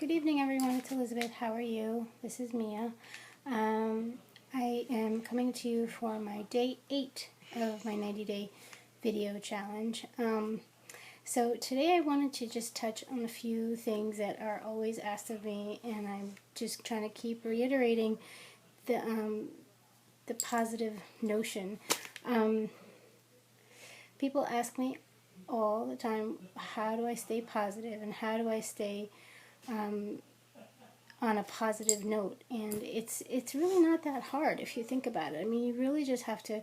Good evening, everyone. It's Elizabeth. How are you? This is Mia. I am coming to you for my day 8 of my 90-day video challenge. So today I wanted to just touch on a few things that are always asked of me, and I'm just trying to keep reiterating the positive notion. People ask me all the time, how do I stay positive and how do I stay on a positive note? And it's really not that hard if you think about it. I mean, you really just have to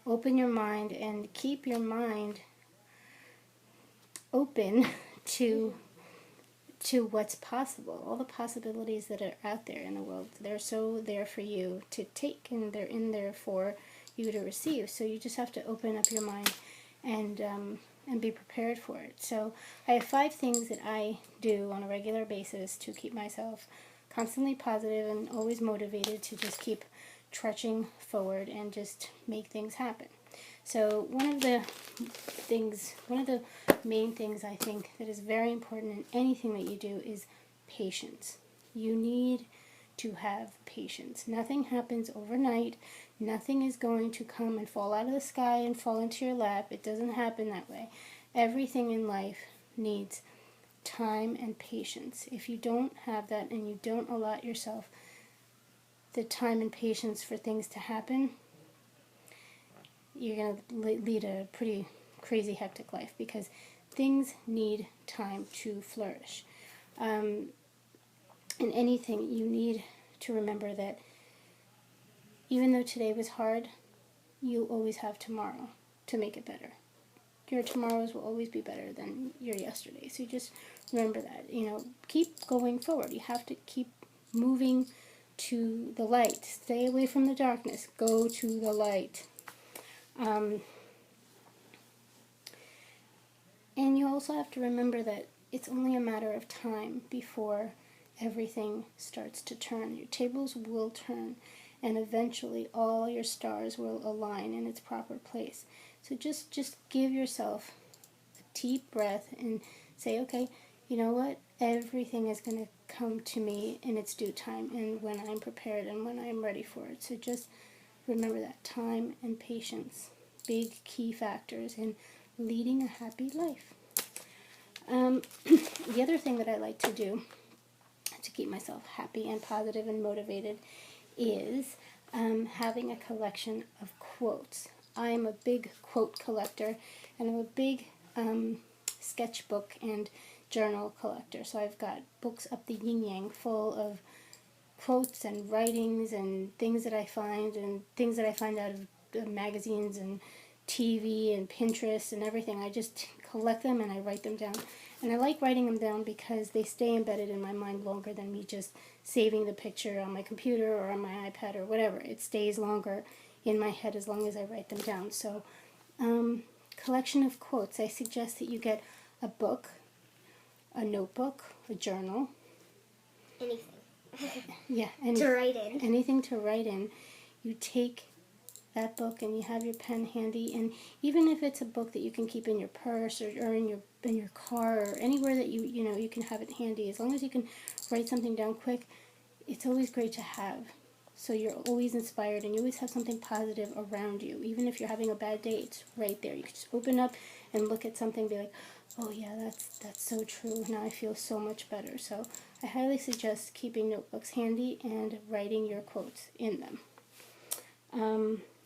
open your mind and keep your mind open to what's possible. All the possibilities that are out there in the world, they're so there for you to take, and they're in there for you to receive. So you just have to open up your mind and be prepared for it. So I have 5 things that I do on a regular basis to keep myself constantly positive and always motivated to just keep trudging forward and just make things happen. So one of the main things I think that is very important in anything that you do is patience. You need to have patience. Nothing happens overnight. Nothing is going to come and fall out of the sky and fall into your lap. It doesn't happen that way. Everything in life needs time and patience. If you don't have that and you don't allot yourself the time and patience for things to happen, you're going to lead a pretty crazy, hectic life, because things need time to flourish. In anything, you need to remember that even though today was hard, you'll always have tomorrow to make it better. Your tomorrows will always be better than your yesterday. So you just remember that. Keep going forward. You have to keep moving to the light. Stay away from the darkness. Go to the light. And you also have to remember that it's only a matter of time before everything starts to turn. Your tables will turn, and eventually all your stars will align in its proper place. So just give yourself a deep breath and say, okay, you know what? Everything is going to come to me in its due time, and when I'm prepared and when I'm ready for it. So just remember that time and patience, big key factors in leading a happy life. The other thing that I like to do to keep myself happy and positive and motivated is having a collection of quotes. I am a big quote collector, and I'm a big sketchbook and journal collector. So I've got books up the yin-yang full of quotes and writings and things that I find out of magazines and TV and Pinterest and everything. I just collect them and I write them down. And I like writing them down because they stay embedded in my mind longer than me just saving the picture on my computer or on my iPad or whatever. It stays longer in my head as long as I write them down. So, collection of quotes. I suggest that you get a book, a notebook, a journal. Anything. Yeah, to write in. Anything to write in. You take that book and you have your pen handy, and even if it's a book that you can keep in your purse or in your car or anywhere that you can have it handy, as long as you can write something down quick, it's always great to have. So you're always inspired and you always have something positive around you. Even if you're having a bad day, it's right there. You can just open up and look at something and be like, oh yeah, that's so true. Now I feel so much better. So I highly suggest keeping notebooks handy and writing your quotes in them.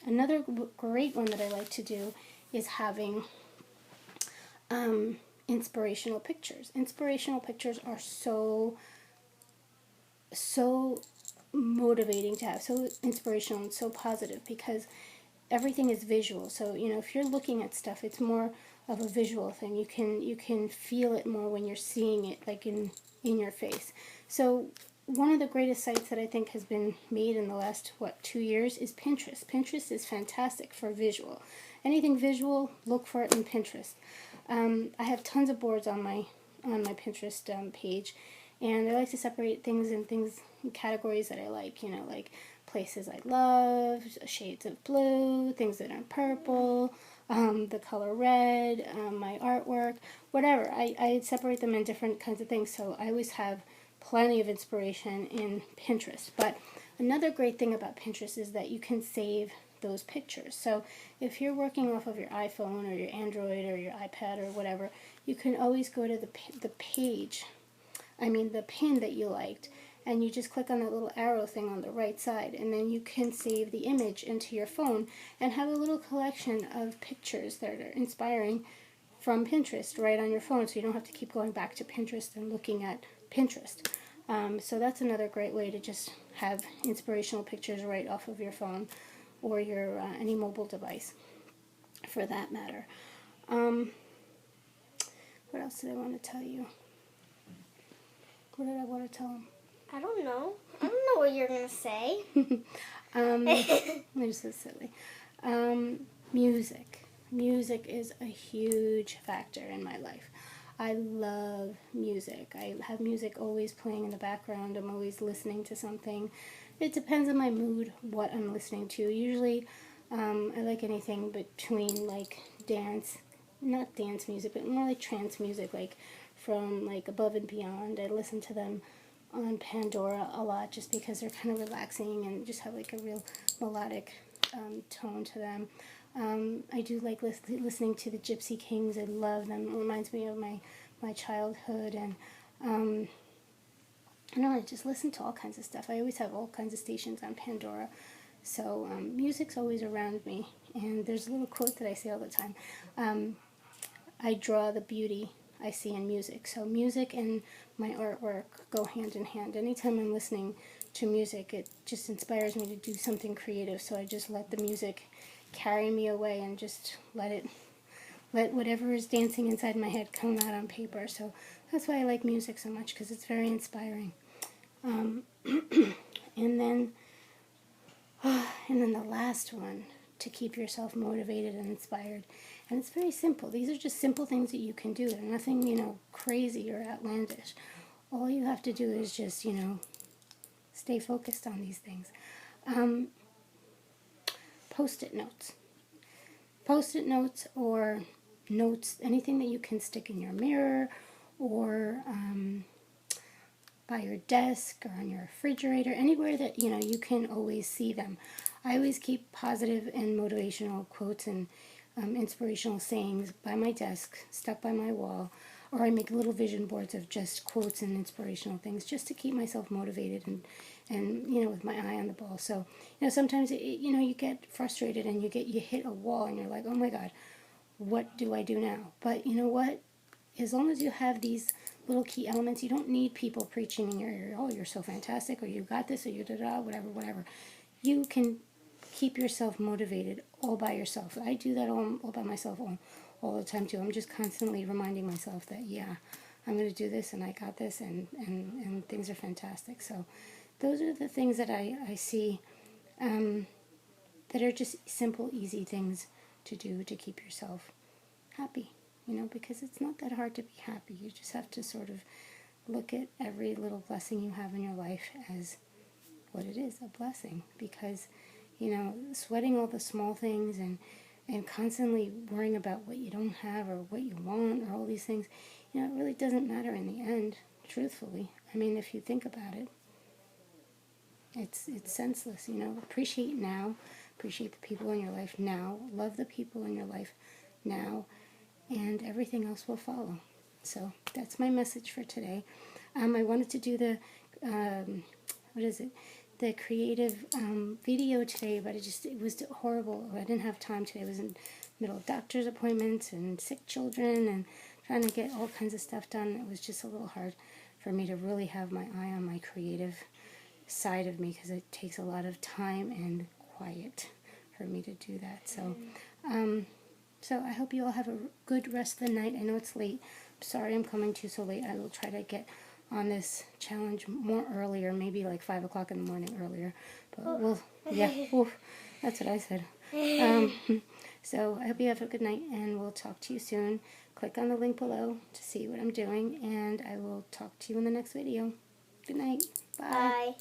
Another great one that I like to do is having inspirational pictures. Inspirational pictures are so motivating to have, so inspirational and so positive, because everything is visual. So if you're looking at stuff, it's more of a visual thing. You can feel it more when you're seeing it, like in your face. So one of the greatest sites that I think has been made in the last 2 years is Pinterest. Pinterest is fantastic for visual. Anything visual, look for it in Pinterest. I have tons of boards on my Pinterest page, and I like to separate things in categories that I like. Like places I love, shades of blue, things that are purple, the color red, my artwork, whatever. I separate them in different kinds of things. So I always have plenty of inspiration in Pinterest. But another great thing about Pinterest is that you can save those pictures. So if you're working off of your iPhone or your Android or your iPad or whatever, you can always go to the pin that you liked, and you just click on that little arrow thing on the right side, and then you can save the image into your phone and have a little collection of pictures that are inspiring from Pinterest right on your phone, so you don't have to keep going back to Pinterest and looking at Pinterest. So that's another great way to just have inspirational pictures right off of your phone or your any mobile device, for that matter. What else did I want to tell you? What did I want to tell them? I don't know. I don't know what you're going to say. They're so silly. Music. Music is a huge factor in my life. I love music. I have music always playing in the background. I'm always listening to something. It depends on my mood, what I'm listening to. Usually, I like anything between like not dance music, but more like trance music, like from like Above and Beyond. I listen to them on Pandora a lot just because they're kind of relaxing and just have like a real melodic tone to them. I do like listening to the Gypsy Kings. I love them. It reminds me of my childhood, and I don't know, I just listen to all kinds of stuff. I always have all kinds of stations on Pandora. So music's always around me, and there's a little quote that I say all the time. I draw the beauty I see in music. So music and my artwork go hand in hand. Anytime I'm listening to music, it just inspires me to do something creative. So I just let the music carry me away and just let whatever is dancing inside my head come out on paper. So that's why I like music so much, because it's very inspiring. And then the last one, to keep yourself motivated and inspired. And it's very simple. These are just simple things that you can do. They're nothing, crazy or outlandish. All you have to do is just, stay focused on these things. Post-it notes. Post-it notes or notes, anything that you can stick in your mirror or by your desk or on your refrigerator, anywhere that, you can always see them. I always keep positive and motivational quotes and inspirational sayings by my desk, stuck by my wall, or I make little vision boards of just quotes and inspirational things just to keep myself motivated and with my eye on the ball. So, sometimes, you get frustrated and you hit a wall and you're like, oh my God, what do I do now? But you know what? As long as you have these little key elements, you don't need people preaching in your ear, oh, you're so fantastic, or you got this, or you da-da, whatever. You can keep yourself motivated all by yourself. I do that all by myself all the time too. I'm just constantly reminding myself that, yeah, I'm going to do this, and I got this, and things are fantastic. So those are the things that I see that are just simple, easy things to do to keep yourself happy, because it's not that hard to be happy. You just have to sort of look at every little blessing you have in your life as what it is, a blessing, because sweating all the small things and constantly worrying about what you don't have or what you want or all these things, it really doesn't matter in the end, truthfully. I mean, if you think about it, it's senseless. Appreciate now, appreciate the people in your life now, love the people in your life now, and everything else will follow. So that's my message for today. I wanted to do the the creative video today, but it was horrible. I didn't have time today. I was in the middle of doctor's appointments and sick children and trying to get all kinds of stuff done. It was just a little hard for me to really have my eye on my creative side of me, because it takes a lot of time and quiet for me to do that. So so I hope you all have a good rest of the night. I know it's late. I'm sorry I'm coming to you so late. I will try to get on this challenge more earlier, maybe like 5 o'clock in the morning earlier. But that's what I said. So I hope you have a good night, and we'll talk to you soon. Click on the link below to see what I'm doing, and I will talk to you in the next video. Good night. Bye. Bye.